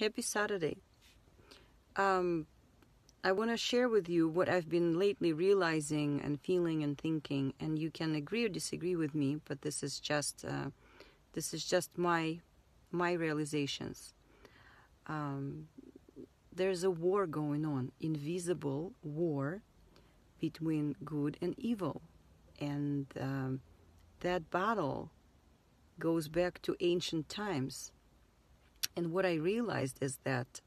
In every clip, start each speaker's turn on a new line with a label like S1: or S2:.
S1: Happy Saturday. I want to share with you what I've been lately realizing and feeling and thinking, and you can agree or disagree with me, but this is just my realizations. There's a war going on, invisible war between good and evil, and that battle goes back to ancient times. And what I realized is that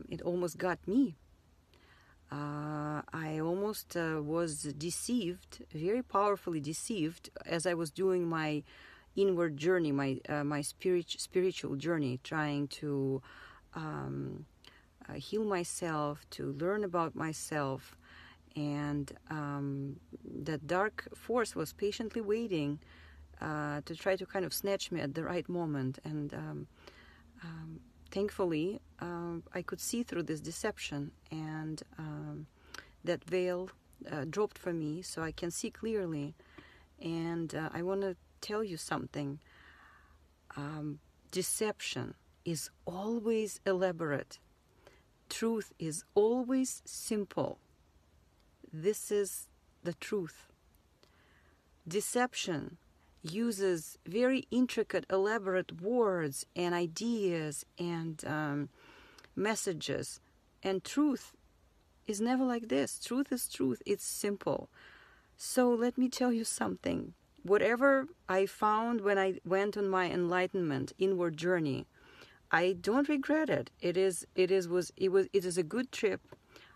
S1: it almost got me. I almost was deceived, very powerfully deceived, as I was doing my inward journey, my spiritual journey, trying to heal myself, to learn about myself. And that dark force was patiently waiting to try to kind of snatch me at the right moment. And thankfully, I could see through this deception, and that veil dropped from me, so I can see clearly. And I want to tell you something. Deception is always elaborate. Truth is always simple. This is the truth. Deception uses very intricate, elaborate words and ideas and messages. And truth is never like this. Truth is truth. It's simple. So let me tell you something. Whatever I found when I went on my enlightenment inward journey, I don't regret it. It is a good trip.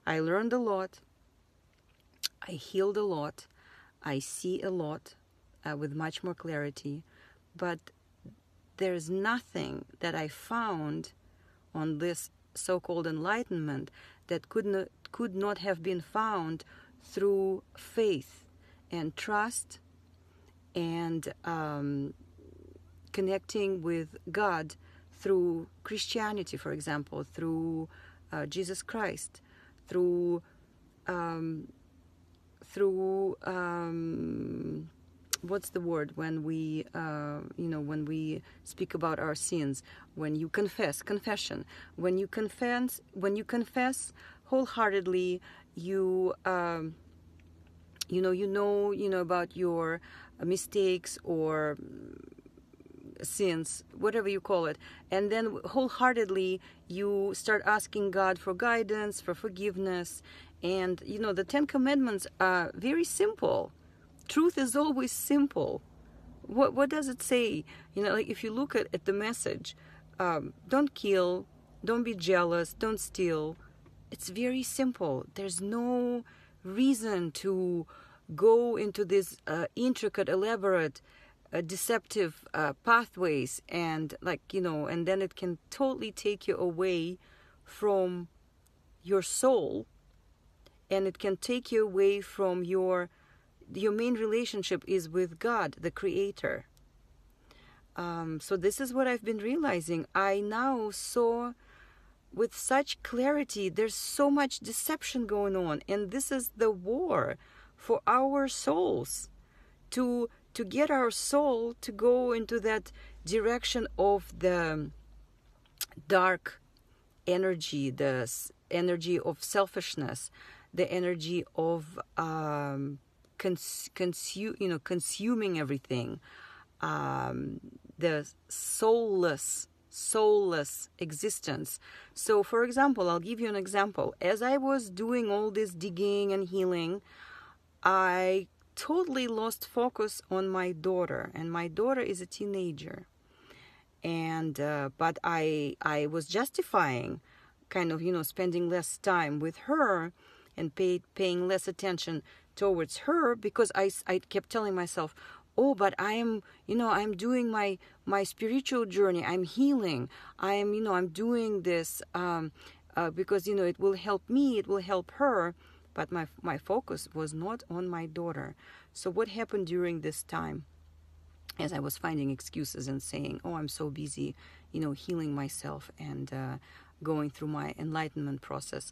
S1: I learned a lot. I healed a lot. I see a lot with much more clarity. But there's nothing that I found on this so-called enlightenment that could not have been found through faith and trust and connecting with God through Christianity, for example, through Jesus Christ, through what's the word when we when we speak about our sins, when you confession, when you confess wholeheartedly, you know about your mistakes or sins, whatever you call it, and then wholeheartedly you start asking God for guidance, for forgiveness. And the 10 Commandments are very simple. Truth is always simple. What does it say? Like if you look at the message, don't kill, don't be jealous, don't steal. It's very simple. There's no reason to go into this intricate, elaborate, deceptive pathways, and and then it can totally take you away from your soul, and it can take you away from your main relationship is with God, the Creator. So this is what I've been realizing. I now saw with such clarity there's so much deception going on, and this is the war for our souls, to get our soul to go into that direction of the dark energy, the energy of selfishness, the energy of consuming everything, the soulless existence. So, for example, I'll give you an example. As I was doing all this digging and healing, I totally lost focus on my daughter, and my daughter is a teenager. And but I was justifying kind of spending less time with her and paying less attention towards her, because I kept telling myself, oh, but I'm doing my spiritual journey, I'm healing, I'm doing this because it will help me, it will help her. But my focus was not on my daughter. So what happened during this time, as I was finding excuses and saying, oh, I'm so busy, healing myself and going through my enlightenment process,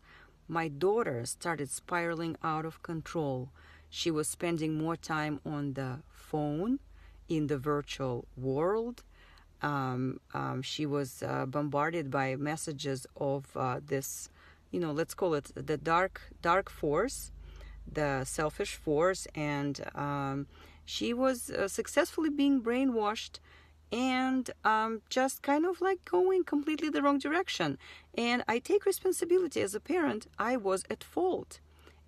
S1: my daughter started spiraling out of control. She was spending more time on the phone, in the virtual world, She was bombarded by messages of this, let's call it the dark force, the selfish force, and she was successfully being brainwashed and just kind of like going completely the wrong direction. And I take responsibility. As a parent, I was at fault.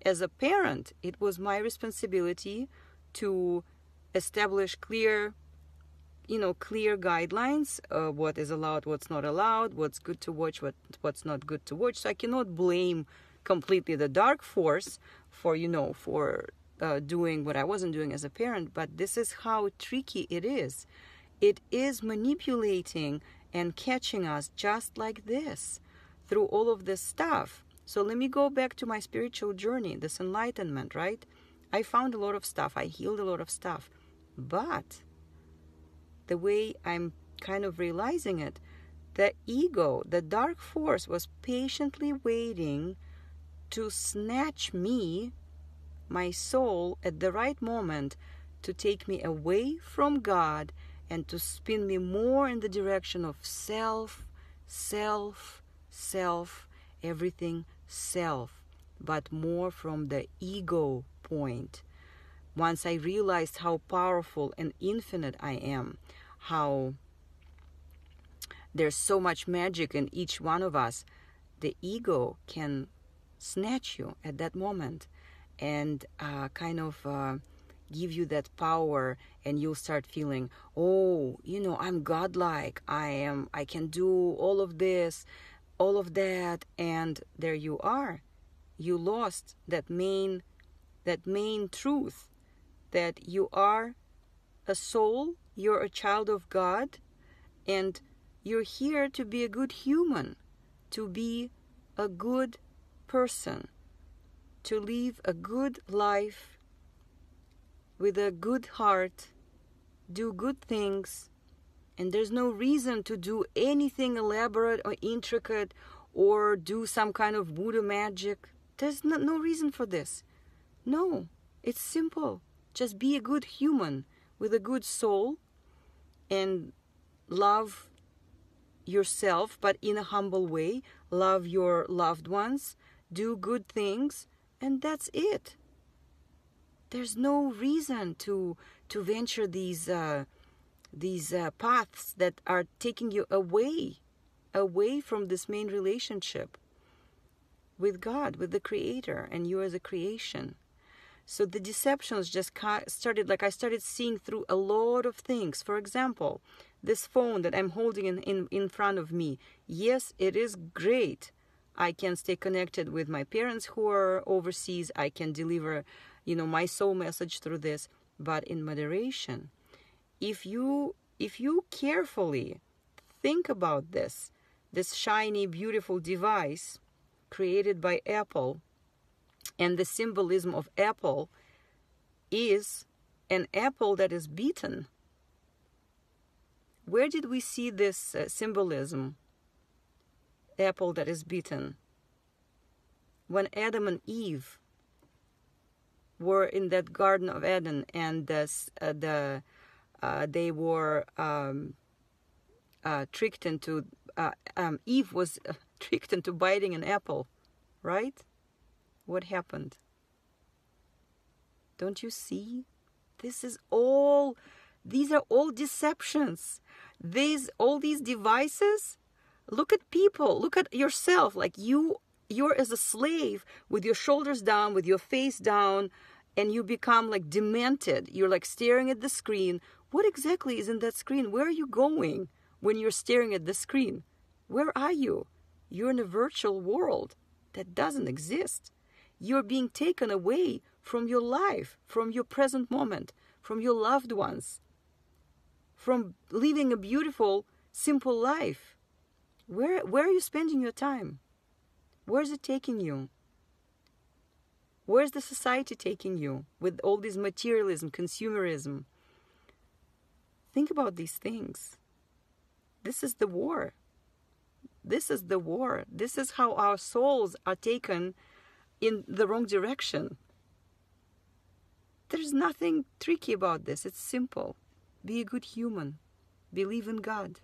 S1: As a parent, it was my responsibility to establish clear guidelines, what is allowed, what's not allowed, what's good to watch, what's not good to watch. So I cannot blame completely the dark force for doing what I wasn't doing as a parent. But this is how tricky it is. It is manipulating and catching us just like this through all of this stuff. So let me go back to my spiritual journey, this enlightenment, right? I found a lot of stuff. I healed a lot of stuff. But the way I'm kind of realizing it, the ego, the dark force, was patiently waiting to snatch me, my soul, at the right moment to take me away from God and to spin me more in the direction of self, everything self, but more from the ego point. Once I realized how powerful and infinite I am, how there's so much magic in each one of us, the ego can snatch you at that moment and give you that power, and you'll start feeling, I'm godlike, I can do all of this, all of that, and there you are. You lost that main truth, that you are a soul, you're a child of God, and you're here to be a good human, to be a good person, to live a good life with a good heart, do good things, and there's no reason to do anything elaborate or intricate or do some kind of voodoo magic. There's no reason for this. No, it's simple. Just be a good human with a good soul and love yourself, but in a humble way. Love your loved ones, do good things, and that's it. There's no reason to venture these paths that are taking you away from this main relationship with God, with the Creator, and you as a creation. So the deceptions just started, I started seeing through a lot of things. For example, this phone that I'm holding in front of me, yes, it is great. I can stay connected with my parents who are overseas. I can deliver, my soul message through this, but in moderation. If you carefully think about this shiny, beautiful device created by Apple, and the symbolism of Apple is an apple that is beaten. Where did we see this symbolism? Apple that is beaten. When Adam and Eve were in that Garden of Eden, and they were tricked into, Eve was tricked into biting an apple, right? What happened? Don't you see? These are all deceptions. All these devices. Look at people. Look at yourself. Like you're as a slave with your shoulders down, with your face down, and you become like demented. You're like staring at the screen. What exactly is in that screen? Where are you going when you're staring at the screen? Where are you? You're in a virtual world that doesn't exist. You're being taken away from your life, from your present moment, from your loved ones, from living a beautiful, simple life. Where are you spending your time? Where's it taking you? Where's the society taking you with all this materialism, consumerism? Think about these things. This is the war. This is the war. This is how our souls are taken in the wrong direction. There's nothing tricky about this. It's simple. Be a good human. Believe in God.